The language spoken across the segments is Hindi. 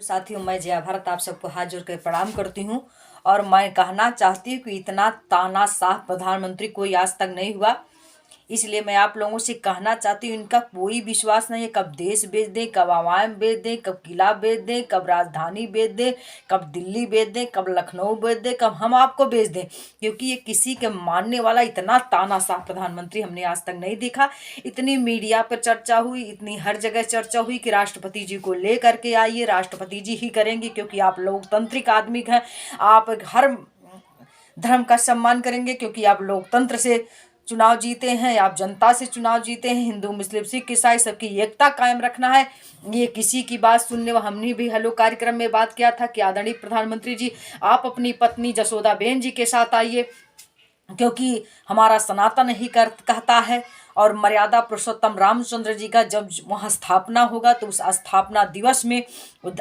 साथियों, मैं जया भारत आप सबको हाथ जोड़ कर प्रणाम करती हूँ। और मैं कहना चाहती हूँ कि इतना तानाशाह प्रधानमंत्री कोई आज तक नहीं हुआ। इसलिए मैं आप लोगों से कहना चाहती हूँ, इनका कोई विश्वास नहीं है। कब देश बेच दें, कब आवाम बेच दें, कब किला बेच दें, कब राजधानी बेच दें, कब दिल्ली बेच दें, कब लखनऊ बेच दें, कब हम आपको बेच दें। क्योंकि ये किसी के मानने वाला इतना तानाशाह प्रधानमंत्री हमने आज तक नहीं देखा। इतनी मीडिया पर चर्चा हुई, इतनी हर जगह चर्चा हुई कि राष्ट्रपति जी को ले करके आइए, राष्ट्रपति जी ही करेंगे क्योंकि आप लोकतांत्रिक आदमी हैं। आप हर धर्म का सम्मान करेंगे क्योंकि आप लोकतंत्र से चुनाव जीते हैं, आप जनता से चुनाव जीते हैं। हिंदू मुस्लिम सिख ईसाई सबकी एकता कायम रखना है। ये किसी की बात सुनने हमने भी हेलो कार्यक्रम में बात किया था कि आदरणीय प्रधानमंत्री जी, आप अपनी पत्नी जसोदा बेन जी के साथ आइए, क्योंकि हमारा सनातन ही कहता है। और मर्यादा पुरुषोत्तम रामचंद्र जी का जब वहाँ स्थापना होगा तो उस स्थापना दिवस में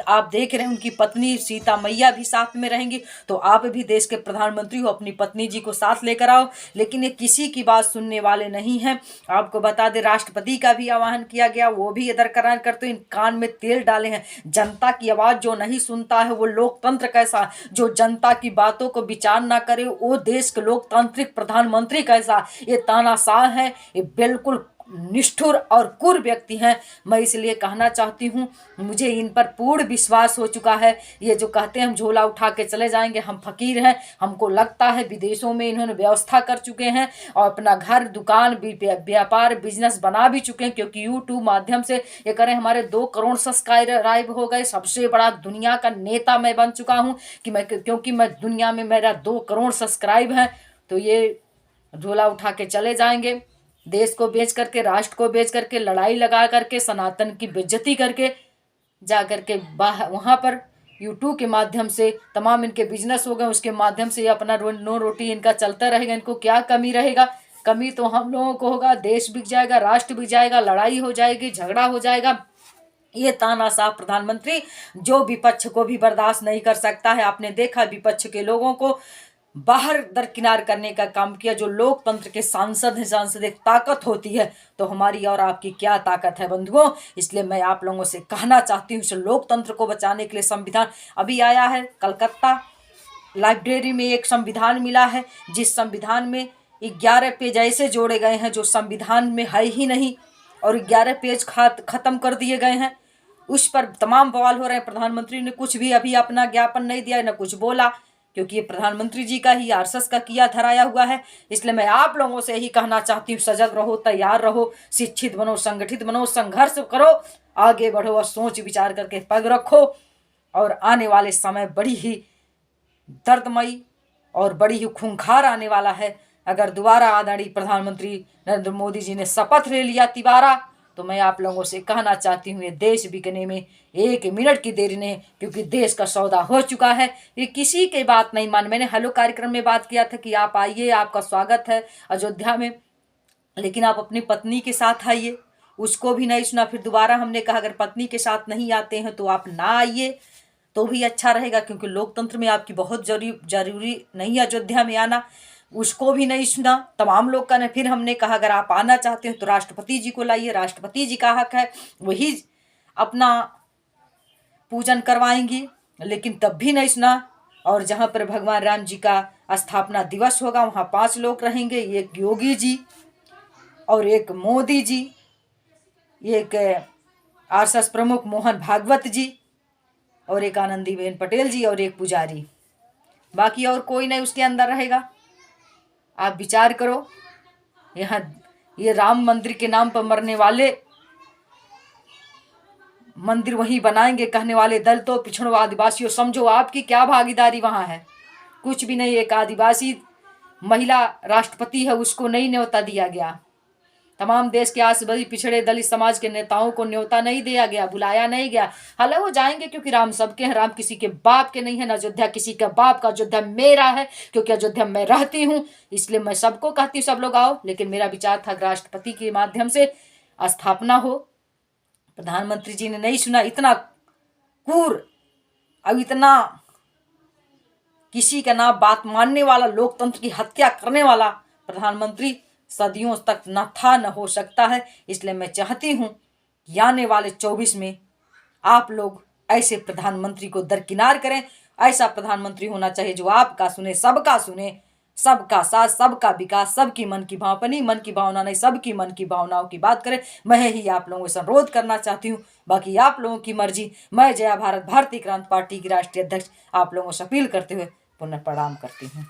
आप देख रहे हैं उनकी पत्नी सीता मैया भी साथ में रहेंगी। तो आप भी देश के प्रधानमंत्री हो, अपनी पत्नी जी को साथ लेकर आओ। लेकिन ये किसी की बात सुनने वाले नहीं हैं। आपको बता दें, राष्ट्रपति का भी आह्वान किया गया, वो भी इधर करते इन कान में तेल डाले हैं। जनता की आवाज़ जो नहीं सुनता है वो लोकतंत्र कैसा, जो जनता की बातों को विचार ना करे वो देश के लोकतांत्रिक प्रधानमंत्री कैसा। ये तानाशाह है, ये बिल्कुल निष्ठुर और क्रूर व्यक्ति हैं। मैं इसलिए कहना चाहती हूँ, मुझे इन पर पूर्ण विश्वास हो चुका है। ये जो कहते हैं हम झोला उठा के चले जाएंगे, हम फकीर हैं, हमको लगता है विदेशों में इन्होंने व्यवस्था कर चुके हैं और अपना घर दुकान व्यापार बिजनेस बना भी चुके हैं। क्योंकि यूट्यूब माध्यम से ये करें, हमारे 2 करोड़ सब्सक्राइब हो गए। सबसे बड़ा दुनिया का नेता मैं बन चुका हूँ क्योंकि मैं दुनिया में मेरा 2 करोड़ सब्सक्राइब है। तो ये झोला उठा के चले जाएंगे, देश को बेच करके, राष्ट्र को बेच करके, लड़ाई लगा करके, सनातन की बेइज्जती करके जा करके वहाँ पर यूट्यूब के माध्यम से तमाम इनके बिजनेस हो गए। उसके माध्यम से अपना नो रोटी इनका चलता रहेगा। इनको क्या कमी रहेगा? कमी तो हम लोगों को होगा। देश बिक जाएगा, राष्ट्र बिक जाएगा, लड़ाई हो जाएगी, झगड़ा हो जाएगा। ये तानाशाह प्रधानमंत्री जो विपक्ष को भी बर्दाश्त नहीं कर सकता है। आपने देखा विपक्ष के लोगों को बाहर दरकिनार करने का काम किया। जो लोकतंत्र के सांसद हैं, सांसद एक ताकत होती है, तो हमारी और आपकी क्या ताकत है बंधुओं। इसलिए मैं आप लोगों से कहना चाहती हूँ, लोकतंत्र को बचाने के लिए संविधान अभी आया है। कलकत्ता लाइब्रेरी में एक संविधान मिला है, जिस संविधान में 11 पेज ऐसे जोड़े गए हैं जो संविधान में है ही नहीं, और 11 पेज खत्म कर दिए गए हैं। उस पर तमाम बवाल हो रहे हैं। प्रधानमंत्री ने कुछ भी अभी अपना ज्ञापन नहीं दिया, न कुछ बोला, क्योंकि ये प्रधानमंत्री जी का ही आरएसएस का किया धराया हुआ है। इसलिए मैं आप लोगों से यही कहना चाहती हूँ, सजग रहो, तैयार रहो, शिक्षित बनो, संगठित बनो, संघर्ष करो, आगे बढ़ो और सोच विचार करके पग रखो। और आने वाले समय बड़ी ही दर्दमयी और बड़ी ही खूंखार आने वाला है। अगर दोबारा आदरणीय प्रधानमंत्री नरेंद्र मोदी जी ने शपथ ले लिया तिबारा, तो मैं आप लोगों से कहना चाहती हूँ, ये देश बिकने में 1 मिनट की देरी नहीं, क्योंकि देश का सौदा हो चुका है। ये किसी की बात नहीं मान। मैंने हेलो कार्यक्रम में बात किया था कि आप आइए, आपका स्वागत है अयोध्या में, लेकिन आप अपनी पत्नी के साथ आइए, उसको भी नहीं सुना। फिर दोबारा हमने कहा अगर पत्नी के साथ नहीं आते हैं तो आप ना आइए तो भी अच्छा रहेगा, क्योंकि लोकतंत्र में आपकी बहुत जरूरी नहीं है अयोध्या में आना। उसको भी नहीं सुना, तमाम लोग का नहीं। फिर हमने कहा अगर आप आना चाहते हैं तो राष्ट्रपति जी को लाइए, राष्ट्रपति जी का हक है, वही अपना पूजन करवाएंगी, लेकिन तब भी नहीं सुना। और जहाँ पर भगवान राम जी का स्थापना दिवस होगा वहाँ 5 लोग रहेंगे, एक योगी जी और एक मोदी जी, एक आरएसएस प्रमुख मोहन भागवत जी और एक आनंदीबेन पटेल जी और एक पुजारी, बाकी और कोई नहीं उसके अंदर रहेगा। आप विचार करो, यहाँ ये राम मंदिर के नाम पर मरने वाले, मंदिर वहीं बनाएंगे कहने वाले दलितों, पिछड़ों, आदिवासियों, समझो आपकी क्या भागीदारी वहाँ है? कुछ भी नहीं। एक आदिवासी महिला राष्ट्रपति है, उसको नहीं न्योता दिया गया। तमाम देश के आसपास पिछड़े दलित समाज के नेताओं को न्योता नहीं दिया गया, बुलाया नहीं गया। हालांकि वो जाएंगे क्योंकि राम सबके हैं, राम किसी के बाप के नहीं है। न अयोध्या किसी के बाप का, अयोध्या मेरा है क्योंकि अयोध्या मैं रहती हूँ। इसलिए मैं सबको कहती हूँ सब लोग आओ, लेकिन मेरा विचार था राष्ट्रपति के माध्यम से स्थापना हो। प्रधानमंत्री जी ने नहीं सुना। इतना क्रूर, अब इतना किसी का ना बात मानने वाला, लोकतंत्र की हत्या करने वाला प्रधानमंत्री सदियों तक न था, न हो सकता है। इसलिए मैं चाहती हूँ कि आने वाले 24 में आप लोग ऐसे प्रधानमंत्री को दरकिनार करें। ऐसा प्रधानमंत्री होना चाहिए जो आपका सुने, सबका सुने, सबका साथ, सबका विकास, सबकी मन की भाव, अपनी मन की भावना नहीं, सबकी मन की भावनाओं की बात करें। मैं ही आप लोगों से अनुरोध करना चाहती हूँ, बाकी आप लोगों की मर्जी। मैं जया भारत भारतीय क्रांति पार्टी की राष्ट्रीय अध्यक्ष आप लोगों से अपील करते हुए पुनः प्रणाम करती हूँ।